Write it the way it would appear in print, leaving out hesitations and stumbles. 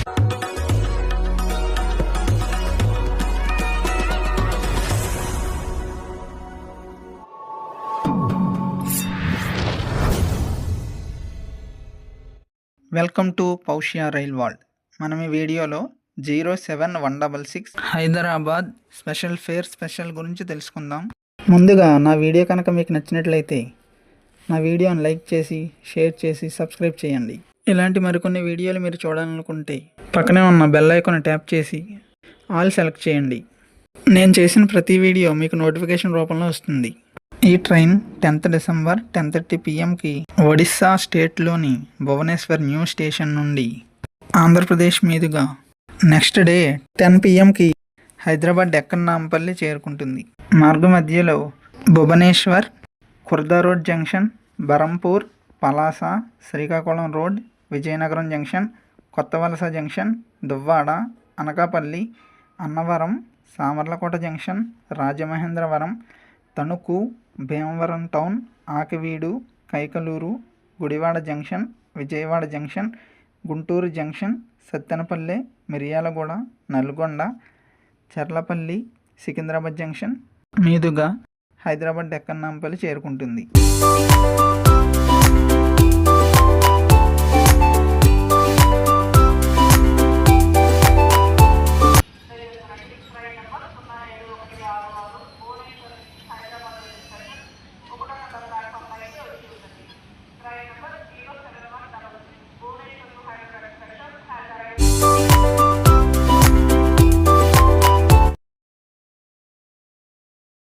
Welcome to Paushya rail world. మనం ఈ వీడియోలో 07166 హైదరాబాద్ స్పెషల్ ఫేర్ స్పెషల్ గురించి తెలుసుకుందాం. ముందుగా నా వీడియో కనుక మీకు నచ్చినట్లయితే నా వీడియోని లైక్ చేసి షేర్ చేసి సబ్స్క్రైబ్ చేయండి. ఇలాంటి మరికొన్ని వీడియోలు మీరు చూడాలనుకుంటే పక్కనే ఉన్న బెల్ ఐకాన్ ట్యాప్ చేసి ఆల్ సెలెక్ట్ చేయండి. నేను చేసిన ప్రతి వీడియో మీకు నోటిఫికేషన్ రూపంలో వస్తుంది. ఈ train 10th December 10:30 PM Odisha స్టేట్లోని భువనేశ్వర్ న్యూ స్టేషన్ నుండి ఆంధ్రప్రదేశ్ మీదుగా next day 10 PM Hyderabad Deccan Nampally చేరుకుంటుంది. మార్గ మధ్యలో Bhubaneswar, Khurda road junction, Berhampur, Palasa, Srikakulam road, Vizianagaram junction, Kottavalasa junction, Duvvada, Anakapalli, Annavaram, Samalkot junction, Rajamahendravaram, Tanuku, Bhimavaram town, Akividu, Kaikalur, Gudivada junction, Vijayawada junction, Guntur junction, Sattenapalli, Miryalaguda, Nalgonda, Cherlapalli, Secunderabad junction మీదుగా హైదరాబాద్ డెక్కన్ నాంపల్లి చేరుకుంటుంది.